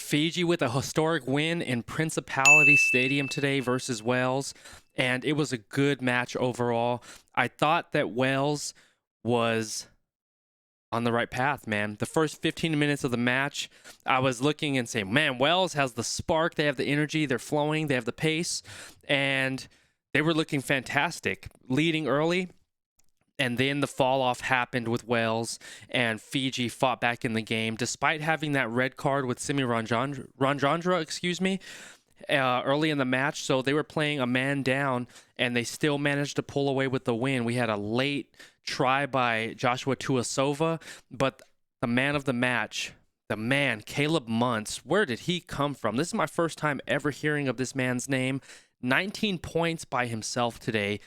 Fiji with a historic win in Principality Stadium today versus Wales, and it was a good match overall. I thought that Wales was on the right path, man. The first 15 minutes of the match, I was looking and saying, man, Wales has the spark, they have the energy, they're flowing, they have the pace, and they were looking fantastic, leading early. And then the fall off happened with Wales, and Fiji fought back in the game despite having that red card with Simi Ranjandra, early in the match. So they were playing a man down, and they still managed to pull away with the win. We had a late try by Josua Tuisova, but the man of the match, the man, Caleb Muntz, where did he come from? This is my first time ever hearing of this man's name. 19 points by himself today.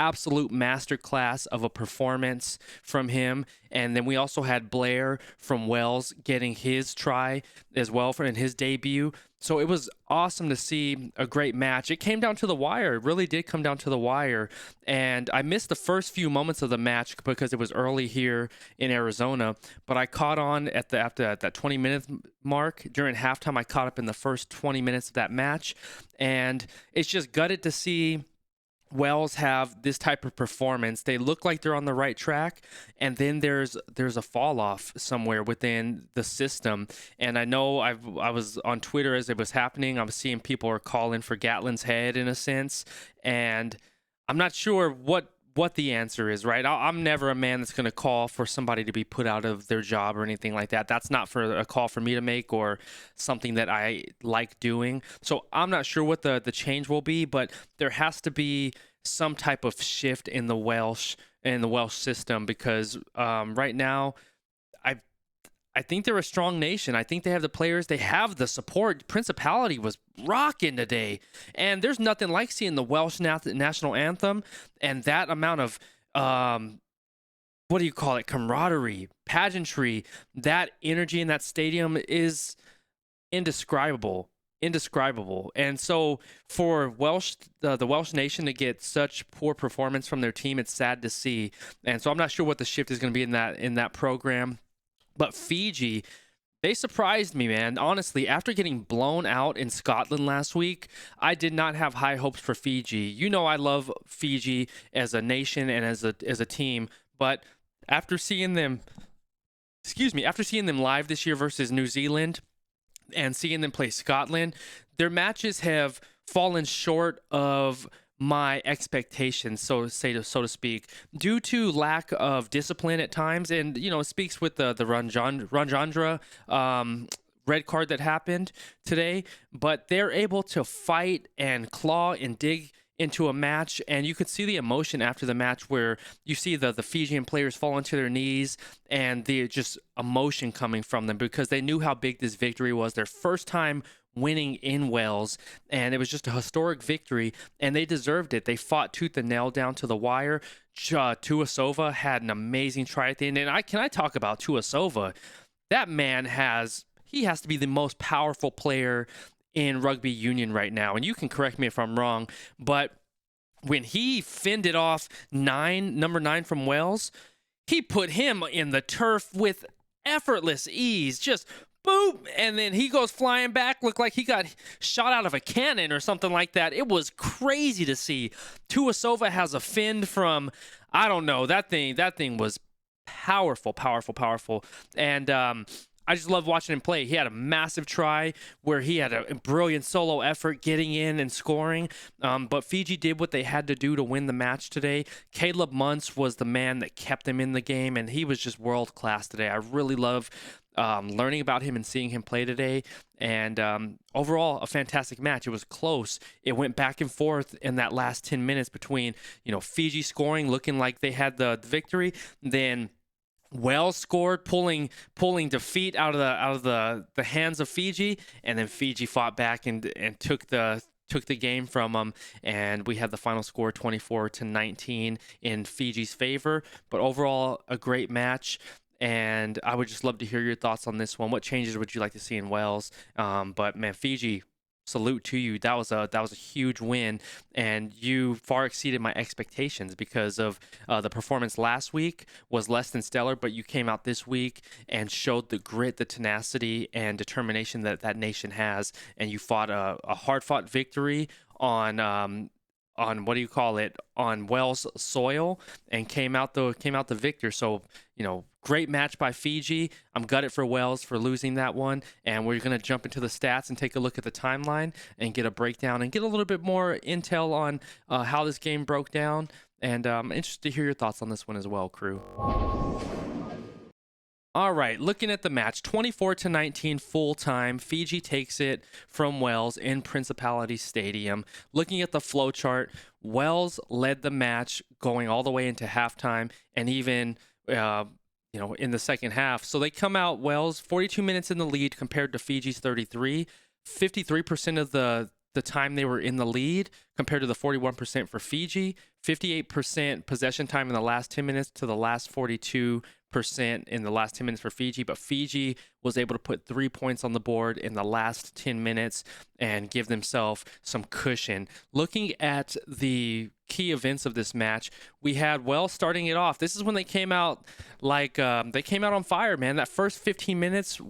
Absolute masterclass of a performance from him. And then we also had Blair from Wales getting his try as well in his debut. So it was awesome to see a great match. It came down to the wire. It really did come down to the wire. And I missed the first few moments of the match because it was early here in Arizona. But I caught on after that 20-minute mark. During halftime, I caught up in the first 20 minutes of that match. And it's just gutted to see Wales have this type of performance. They look like they're on the right track, and then there's a fall off somewhere within the system. And I know I was on Twitter as it was happening. I was seeing people are calling for Gatland's head in a sense, and I'm not sure what the answer is, right? I'm never a man that's going to call for somebody to be put out of their job or anything like that. That's not for a call for me to make or something that I like doing. So I'm not sure what the change will be, but there has to be some type of shift in the Welsh system because right now I think they're a strong nation. I think they have the players. They have the support. Principality was rocking today. And there's nothing like seeing the Welsh national anthem and that amount of, camaraderie, pageantry. That energy in that stadium is indescribable. And so for the Welsh nation to get such poor performance from their team, it's sad to see. And so I'm not sure what the shift is going to be in that program. But Fiji, they surprised me, man. Honestly, after getting blown out in Scotland last week, I did not have high hopes for Fiji. You know I love Fiji as a nation and as a team, but after seeing them live this year versus New Zealand and seeing them play Scotland, their matches have fallen short of my expectations, so to speak, due to lack of discipline at times. And it speaks with the Ranjandra red card that happened today, but they're able to fight and claw and dig into a match, and you could see the emotion after the match where you see the Fijian players fall onto their knees and the just emotion coming from them because they knew how big this victory was. Their first time winning in Wales, and it was just a historic victory, and they deserved it. They fought tooth and nail down to the wire. Tuisova had an amazing try at the end, and can I talk about Tuisova? That man has to be the most powerful player in rugby union right now, and you can correct me if I'm wrong, but when he fended off number 9 from Wales, he put him in the turf with effortless ease, just boom, and then he goes flying back, looked like he got shot out of a cannon or something like that. It was crazy to see. Tuisova has a fend from, I don't know, that thing was powerful, and I just love watching him play. He had a massive try where he had a brilliant solo effort getting in and scoring. But Fiji did what they had to do to win the match today. Caleb Muntz was the man that kept them in the game, and he was just world class today. I really love learning about him and seeing him play today. And overall, a fantastic match. It was close. It went back and forth in that last 10 minutes between, Fiji scoring, looking like they had the victory, then Wales scored, pulling defeat out of the hands of Fiji, and then Fiji fought back and took the game from them, and we had the final score 24-19 in Fiji's favor. But overall, a great match, and I would just love to hear your thoughts on this one. What changes would you like to see in Wales? But man, Fiji salute to you. That was a huge win, and you far exceeded my expectations because of the performance last week was less than stellar, but you came out this week and showed the grit, the tenacity, and determination that that nation has, and you fought a hard-fought victory on what do you call it, on Wales soil, and came out the victor. So, great match by Fiji. I'm gutted for Wales for losing that one, and we're going to jump into the stats and take a look at the timeline and get a breakdown and get a little bit more intel on how this game broke down. And I'm interested to hear your thoughts on this one as well, crew. All right, looking at the match, 24-19 full time. Fiji takes it from Wales in Principality Stadium. Looking at the flow chart, Wales led the match going all the way into halftime and even in the second half. So they come out, Wales 42 minutes in the lead compared to Fiji's 33. 53% of the time they were in the lead compared to the 41% for Fiji. 58% possession time in the last 10 minutes to the last 42% in the last 10 minutes for Fiji, but Fiji was able to put 3 points on the board in the last 10 minutes and give themselves some cushion. Looking at the key events of this match, we had Wales starting it off. This is when they came out they came out on fire, man. That first 15 minutes,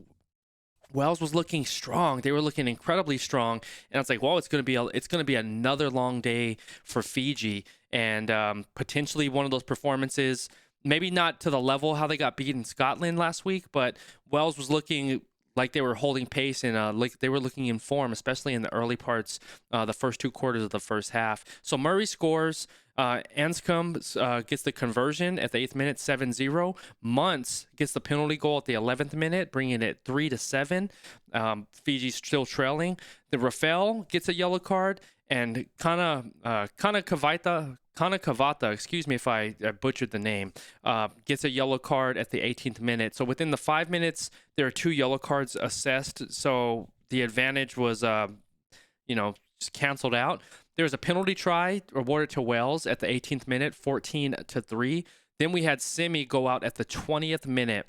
Wales was looking strong. They were looking incredibly strong, and I was like, "Well, it's going to be another long day for Fiji, and potentially one of those performances." Maybe not to the level how they got beat in Scotland last week, but Wales was looking like they were holding pace and like they were looking in form, especially in the early parts, the first 2 quarters of the first half. So Murray scores. Anscombe gets the conversion at the 8th minute, 7-0. Muntz gets the penalty goal at the 11th minute, bringing it 3-7. Fiji's still trailing. The Rafael gets a yellow card, and Kana Kavata, excuse me if I butchered the name, gets a yellow card at the 18th minute. So within the 5 minutes, there are 2 yellow cards assessed. So the advantage was, just canceled out. There was a penalty try awarded to Wales at the 18th minute, 14-3. Then we had Simi go out at the 20th minute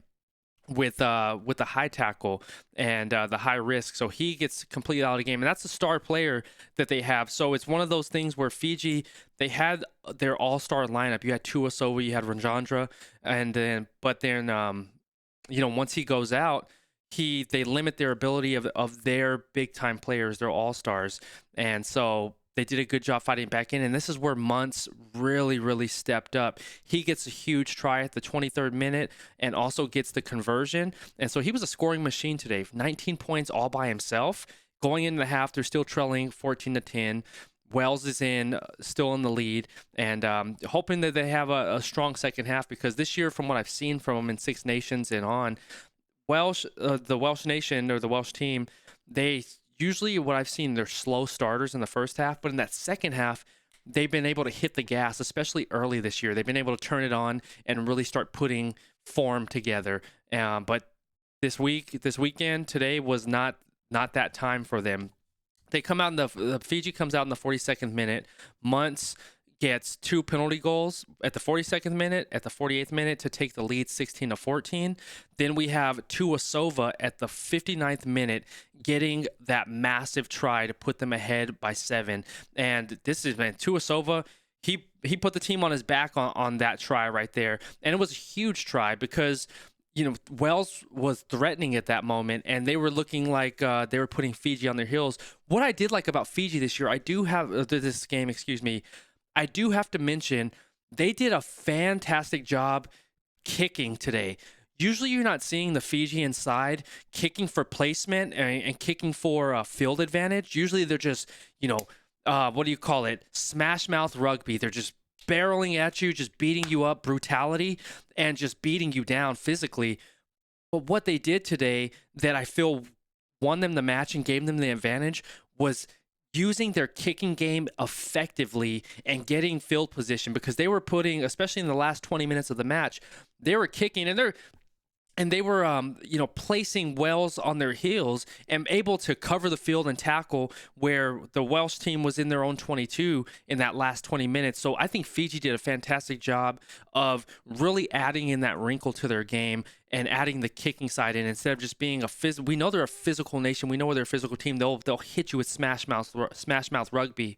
with the high tackle and the high risk, so he gets completely out of the game, and that's the star player that they have. So it's one of those things where Fiji, they had their all-star lineup. You had Tuisova, you had Radradra, and then once he goes out, they limit their ability of their big time players, their all-stars, and so they did a good job fighting back in, and this is where Muntz really, really stepped up. He gets a huge try at the 23rd minute and also gets the conversion. And so he was a scoring machine today. 19 points all by himself. Going into the half, they're still trailing 14-10. Wales is still in the lead, and hoping that they have a strong second half, because this year, from what I've seen from them in Six Nations and on, the Welsh nation or the Welsh team, they usually, what I've seen, they're slow starters in the first half, but in that second half, they've been able to hit the gas, especially early this year. They've been able to turn it on and really start putting form together. But this weekend, today was not that time for them. They come out the Fiji comes out in the 42nd minute. Muntz gets 2 penalty goals at the 42nd minute, at the 48th minute to take the lead 16-14. Then we have Tuisova at the 59th minute getting that massive try to put them ahead by 7. And this is, man, Tuisova, he put the team on his back on that try right there. And it was a huge try because Wales was threatening at that moment, and they were looking like they were putting Fiji on their heels. What I did like about Fiji this year, I do have to mention, they did a fantastic job kicking today. Usually you're not seeing the Fijian side kicking for placement and kicking for a field advantage. Usually they're just, smash mouth rugby. They're just barreling at you, just beating you up, brutality, and just beating you down physically. But what they did today that I feel won them the match and gave them the advantage was using their kicking game effectively and getting field position, because they were putting, especially in the last 20 minutes of the match, they were kicking, and and they were placing Wales on their heels and able to cover the field and tackle where the Welsh team was in their own 22 in that last 20 minutes. So I think Fiji did a fantastic job of really adding in that wrinkle to their game and adding the kicking side in instead of just being we know they're a physical nation. We know they're a physical team. They'll hit you with smash mouth rugby,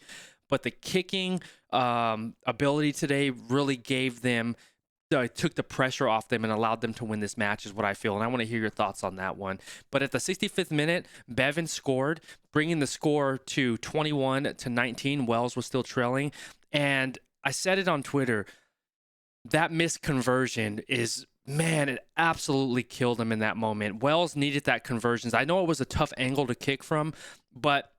but the kicking ability today really gave them. Took the pressure off them and allowed them to win this match is what I feel. And I want to hear your thoughts on that one. But at the 65th minute, Bevan scored, bringing the score to 21-19. Wales was still trailing. And I said it on Twitter, that missed conversion is, man, it absolutely killed them in that moment. Wales needed that conversions. I know it was a tough angle to kick from, but,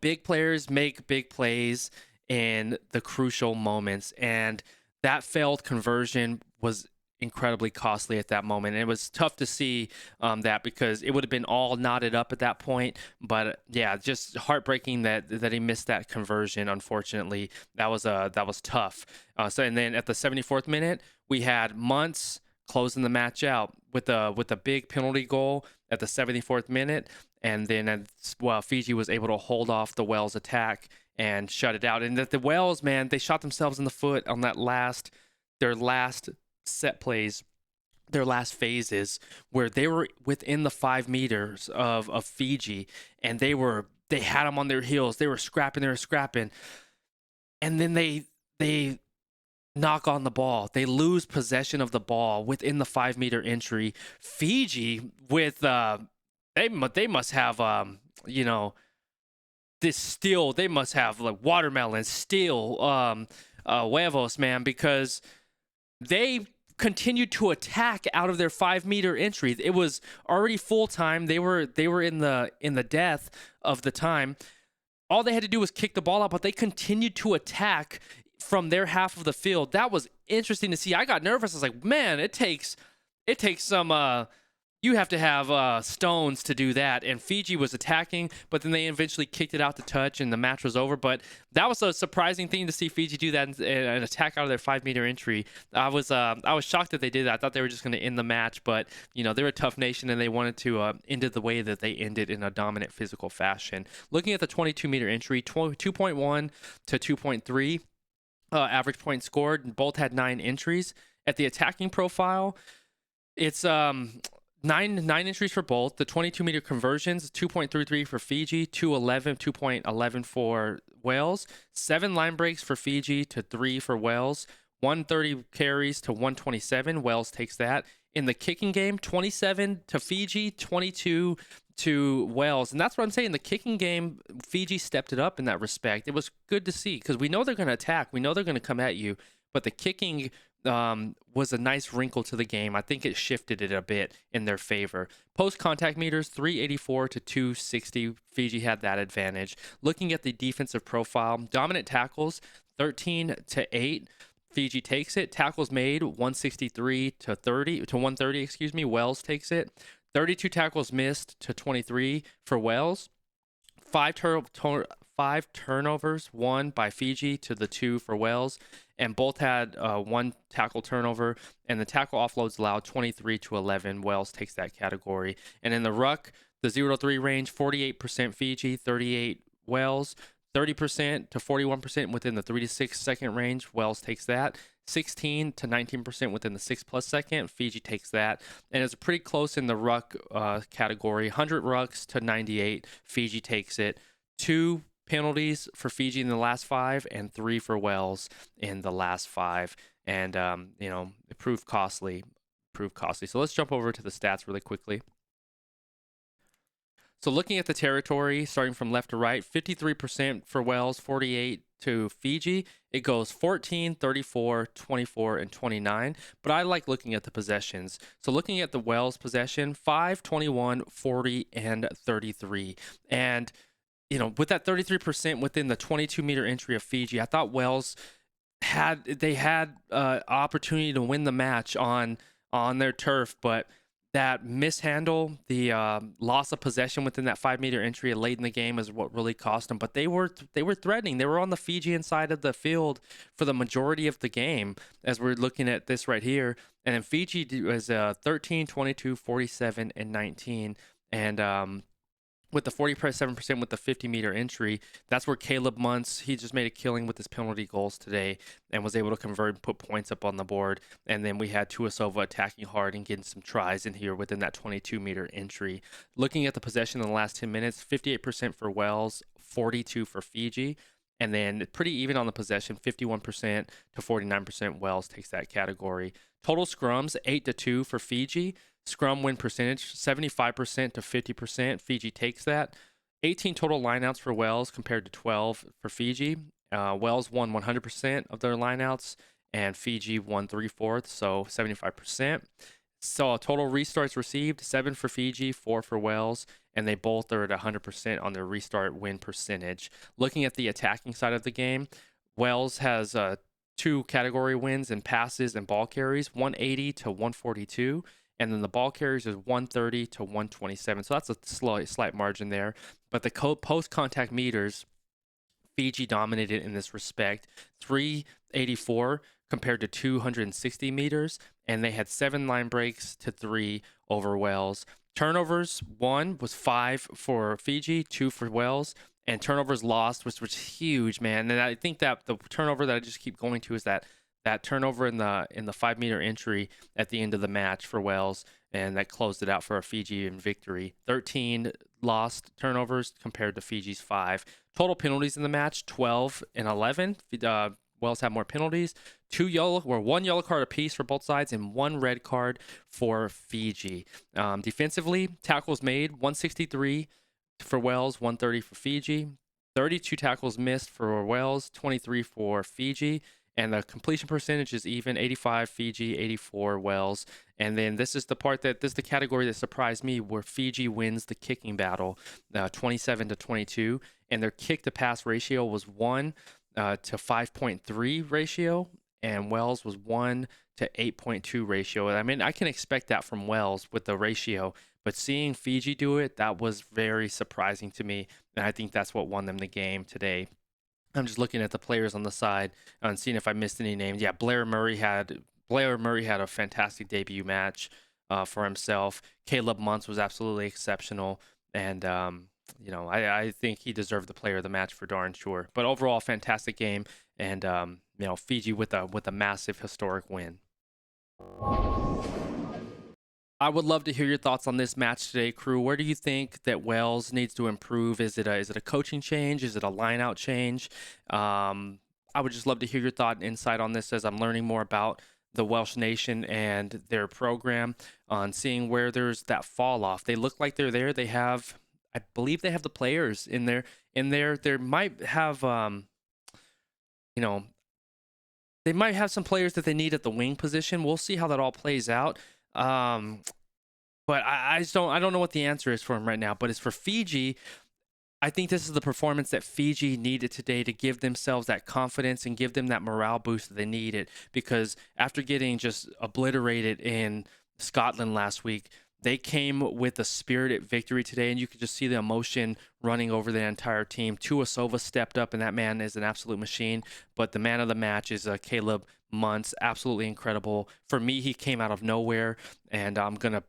big players make big plays in the crucial moments. And that failed conversion was incredibly costly at that moment. And it was tough to see that because it would have been all knotted up at that point. But yeah, just heartbreaking that he missed that conversion. Unfortunately, that was tough. And then at the 74th minute, we had Muntz closing the match out with a big penalty goal at the 74th minute. And then Fiji was able to hold off the Wales attack and shut it out. And that the Wales, man, they shot themselves in the foot on their last set plays, their last phases, where they were within the 5 meters of Fiji, and they had them on their heels. They were scrapping, and then they knock on the ball. They lose possession of the ball within the 5 meter entry. Fiji with they must have this steel, they must have like watermelon steel huevos, man, because they continued to attack out of their 5 meter entry. It was already full time. They were in the death of the time. All they had to do was kick the ball out, but they continued to attack from their half of the field. That was interesting to see. I got nervous. I was like, man, it takes some you have to have stones to do that. And Fiji was attacking, but then they eventually kicked it out to touch, and the match was over. But that was a surprising thing to see Fiji do that and attack out of their 5 meter entry. I was shocked that they did that. I thought they were just going to end the match, but they're a tough nation, and they wanted to end it the way that they ended, in a dominant physical fashion. Looking at the 22 meter entry, 2.1 to 2.3 average points scored. Both had 9 entries. At the attacking profile, it's Nine entries for both. The 22 meter conversions, 2.33 for Fiji, 2.11 for Wales. 7 line breaks for Fiji to 3 for Wales. 130 carries to 127. Wales takes that. In the kicking game, 27 to Fiji, 22 to Wales. And that's what I'm saying. The kicking game, Fiji stepped it up in that respect. It was good to see because we know they're going to attack. We know they're going to come at you. But the kicking was a nice wrinkle to the game. I think it shifted it a bit in their favor. Post-contact meters, 384 to 260. Fiji had that advantage. Looking at the defensive profile, dominant tackles, 13 to 8. Fiji takes it. Tackles made, 163 to 130. Wales takes it. 32 tackles missed to 23 for Wales. 5 turnovers, 1 by Fiji to the 2 for Wales, and both had 1 tackle turnover, and the tackle offloads allowed 23 to 11. Wales takes that category. And in the ruck, the 0 to 3 range, 48% Fiji, 38 Wales, 30% to 41% within the 3 to 6 second range. Wales takes that. 16 to 19% within the 6+ second. Fiji takes that. And it's pretty close in the ruck category. 100 rucks to 98. Fiji takes it. 2 penalties for Fiji in the last 5 and 3 for Wales in the last 5. And, it proved costly. So let's jump over to the stats really quickly. So looking at the territory, starting from left to right, 53% for Wales, 48 to Fiji. It goes 14, 34, 24, and 29. But I like looking at the possessions. So looking at the Wales possession, 5, 21, 40, and 33. And, with that 33% within the 22 meter entry of Fiji, I thought Wales had opportunity to win the match on their turf, but that mishandle, the loss of possession within that 5-meter entry late in the game is what really cost them. But they were threatening. They were on the Fijian side of the field for the majority of the game, as we're looking at this right here. And then Fiji was 13, 22, 47, and 19. And with the 47% with the 50-meter entry, that's where Caleb Muntz, he just made a killing with his penalty goals today and was able to convert and put points up on the board. And then we had Tuisova attacking hard and getting some tries in here within that 22-meter entry. Looking at the possession in the last 10 minutes, 58% for Wales, 42% for Fiji. And then pretty even on the possession, 51% to 49% Wales takes that category. Total scrums, 8-2 for Fiji. Scrum win percentage, 75% to 50%. Fiji takes that. 18 total lineouts for Wales compared to 12 for Fiji. Wales won 100% of their lineouts, and Fiji won 3/4, so 75%. So total restarts received, 7 for Fiji, 4 for Wales, and they both are at 100% on their restart win percentage. Looking at the attacking side of the game, Wales has 2 category wins in passes and ball carries, 180 to 142. And then the ball carries is 130 to 127. So that's a slight margin there. But the post-contact meters, Fiji dominated in this respect. 384 compared to 260 meters. And they had 7 line breaks to 3 over Wales. Turnovers, 1 was 5 for Fiji, 2 for Wales. And turnovers lost, which was huge, man. And I think that the turnover that I just keep going to is that turnover in the 5-meter entry at the end of the match for Wales, and that closed it out for a Fijian victory. 13 lost turnovers compared to Fiji's 5. Total penalties in the match, 12 and 11. Wales had more penalties. 1 yellow card apiece for both sides and 1 red card for Fiji. Defensively, tackles made, 163 for Wales, 130 for Fiji. 32 tackles missed for Wales, 23 for Fiji. And the completion percentage is even, 85 Fiji, 84 Wales. And then this is the category that surprised me, where Fiji wins the kicking battle, 27 to 22. And their kick to pass ratio was 1 to 5.3 ratio, and Wales was 1 to 8.2 ratio. I mean, I can expect that from Wales with the ratio, but seeing Fiji do it, that was very surprising to me. And I think that's what won them the game today. I'm just looking at the players on the side and seeing if I missed any names. Yeah, Blair Murray had a fantastic debut match for himself. Caleb Muntz was absolutely exceptional, and I think he deserved the player of the match for darn sure. But overall, fantastic game, and Fiji with a massive historic win. I would love to hear your thoughts on this match today, crew. Where do you think that Wales needs to improve? Is it a coaching change? Is it a line-out change? I would just love to hear your thought and insight on this as I'm learning more about the Welsh nation and their program, on seeing where there's that fall off. They look like they're there. I believe they have the players in there. There might have, they might have some players that they need at the wing position. We'll see how that all plays out. But I don't know what the answer is for him right now. But as for Fiji, I think this is the performance that Fiji needed today to give themselves that confidence and give them that morale boost that they needed. Because after getting just obliterated in Scotland last week, they came with a spirited victory today, and you could just see the emotion running over the entire team. Tuisova stepped up, and that man is an absolute machine. But the man of the match is Caleb Muntz, absolutely incredible. For me, he came out of nowhere, and I'm gonna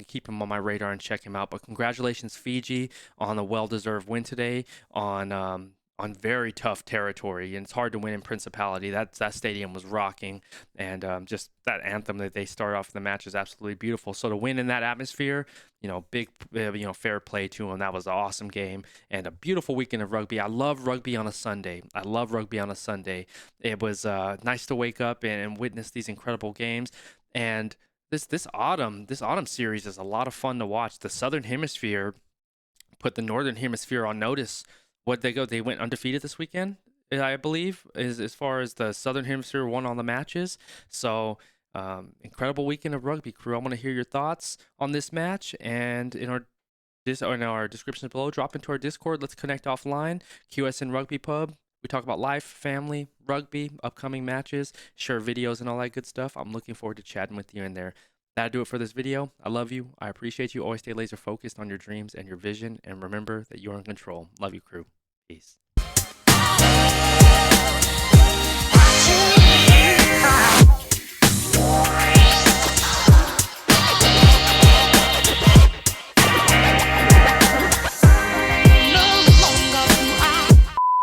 keep him on my radar and check him out. But congratulations, Fiji, on a well-deserved win today on very tough territory, and it's hard to win in Principality. That stadium was rocking, and just that anthem that they start off the match is absolutely beautiful. So to win in that atmosphere, big, fair play to them. That was an awesome game and a beautiful weekend of rugby. I love rugby on a Sunday. It was nice to wake up and witness these incredible games. And this autumn series is a lot of fun to watch. The Southern Hemisphere put the Northern Hemisphere on notice. They went undefeated this weekend, I believe, as far as the Southern Hemisphere won on the matches. So incredible weekend of rugby, crew. I want to hear your thoughts on this match, and in our descriptions below, drop into our Discord. Let's connect offline. QSN Rugby Pub. We talk about life, family, rugby, upcoming matches, share videos, and all that good stuff. I'm looking forward to chatting with you in there. That'll do it for this video. I love you. I appreciate you. Always stay laser focused on your dreams and your vision. And remember that you're in control. Love you, crew. Peace.